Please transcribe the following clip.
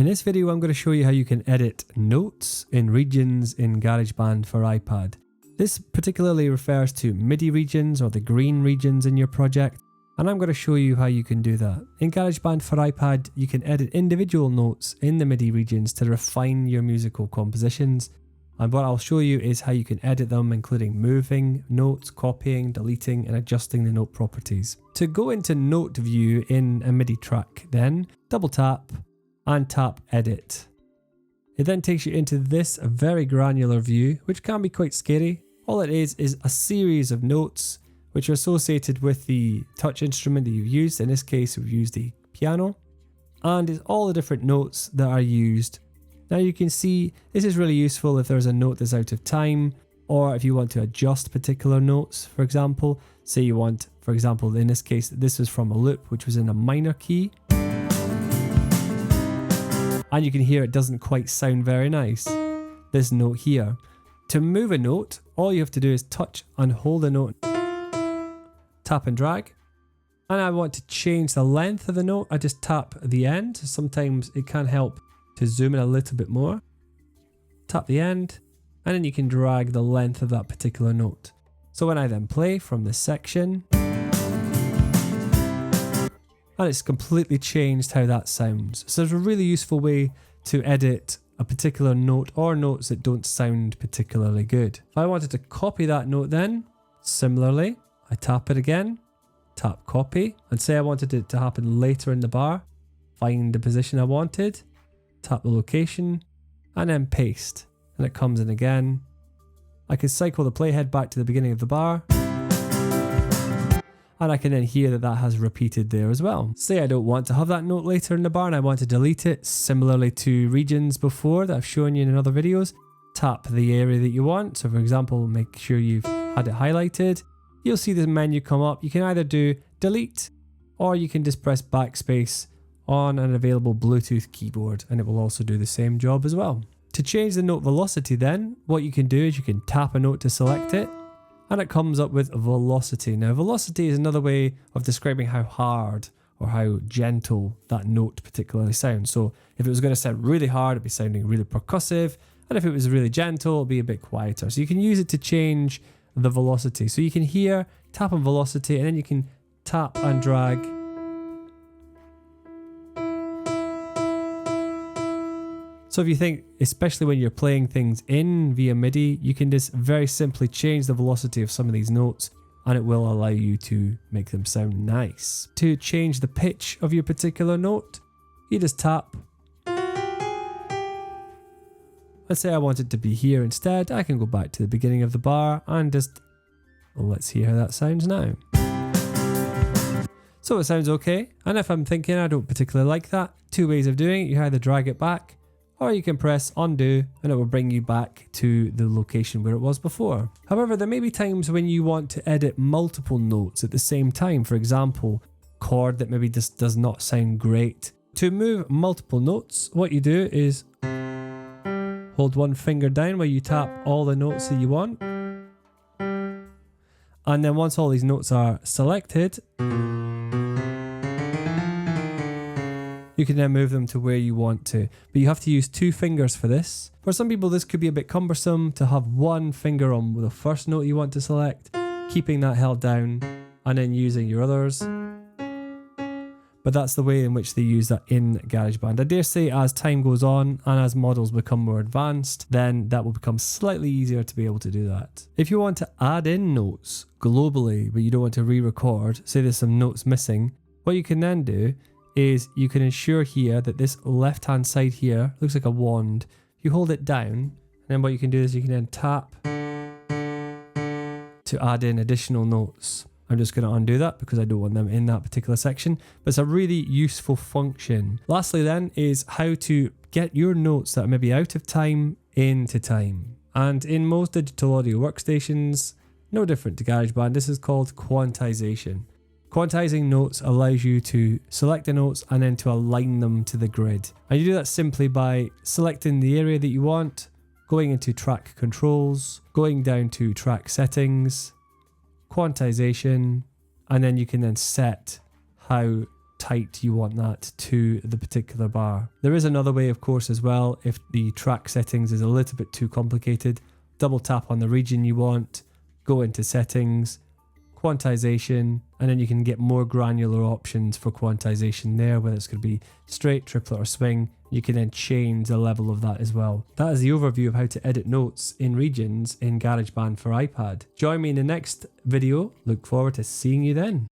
In this video, I'm going to show you how you can edit notes in regions in Garageband for iPad. This particularly refers to MIDI regions or the green regions in your project, and I'm going to show you how you can do that. In Garageband for iPad, you can edit individual notes in the MIDI regions to refine your musical compositions, and what I'll show you is how you can edit them, including moving notes, copying, deleting, and adjusting the note properties. To go into note view in a MIDI track, then double tap and tap edit. It then takes you into this very granular view, which can be quite scary. All it is a series of notes which are associated with the touch instrument that you've used. In this case, we've used the piano, and it's all the different notes that are used. Now you can see this is really useful if there's a note that's out of time, or if you want to adjust particular notes. For example, say you want, for example, in this case, this was from a loop which was in a minor key. And you can hear it doesn't quite sound very nice, this note here. To move a note, all you have to do is touch and hold a note, tap and drag. And I want to change the length of the note, I just tap the end. Sometimes it can help to zoom in a little bit more. Tap the end, and then you can drag the length of that particular note. So when I then play from this section, and it's completely changed how that sounds. So it's a really useful way to edit a particular note or notes that don't sound particularly good. If I wanted to copy that note then, similarly, I tap it again, tap copy, and say I wanted it to happen later in the bar, find the position I wanted, tap the location, and then paste, and it comes in again. I can cycle the playhead back to the beginning of the bar, and I can then hear that that has repeated there as well. Say I don't want to have that note later in the bar and I want to delete it, similarly to regions before that I've shown you in other videos. Tap the area that you want. So for example, make sure you've had it highlighted. You'll see this menu come up. You can either do delete, or you can just press backspace on an available Bluetooth keyboard, and it will also do the same job as well. To change the note velocity then, what you can do is you can tap a note to select it, and it comes up with velocity. Now velocity is another way of describing how hard or how gentle that note particularly sounds. So if it was going to sound really hard, it'd be sounding really percussive, and if it was really gentle, it'd be a bit quieter. So you can use it to change the velocity. So you can hear, tap on velocity, and then you can tap and drag. So if you think, especially when you're playing things in via MIDI, you can just very simply change the velocity of some of these notes, and it will allow you to make them sound nice. To change the pitch of your particular note, you just tap. Let's say I want it to be here instead. I can go back to the beginning of the bar and just, well, let's hear how that sounds now. So it sounds okay. And if I'm thinking I don't particularly like that, two ways of doing it. You either drag it back, or you can press undo and it will bring you back to the location where it was before. However, there may be times when you want to edit multiple notes at the same time. For example, chord that maybe just does not sound great. To move multiple notes, what you do is hold one finger down where you tap all the notes that you want. And then once all these notes are selected, you can then move them to where you want to, but you have to use two fingers for this. For some people, this could be a bit cumbersome to have one finger on the first note you want to select, keeping that held down, and then using your others. But that's the way in which they use that in Garageband. I dare say as time goes on and as models become more advanced, then that will become slightly easier to be able to do that. If you want to add in notes globally, but you don't want to re-record, say there's some notes missing, what you can then do is you can ensure here that this left hand side here looks like a wand. You hold it down, and then what you can do is you can then tap to add in additional notes. I'm just going to undo that because I don't want them in that particular section, but it's a really useful function. Lastly then is how to get your notes that are maybe out of time into time. And in most digital audio workstations, no different to Garageband, this is called quantization. Quantizing notes allows you to select the notes and then to align them to the grid. And you do that simply by selecting the area that you want, going into track controls, going down to track settings, quantization, and then you can then set how tight you want that to the particular bar. There is another way, of course, as well. If the track settings is a little bit too complicated, double tap on the region you want, go into settings, quantization, and then you can get more granular options for quantization there, whether it's going to be straight, triplet or swing. You can then change the level of that as well. That is the overview of how to edit notes in regions in GarageBand for iPad. Join me in the next video. Look forward to seeing you then.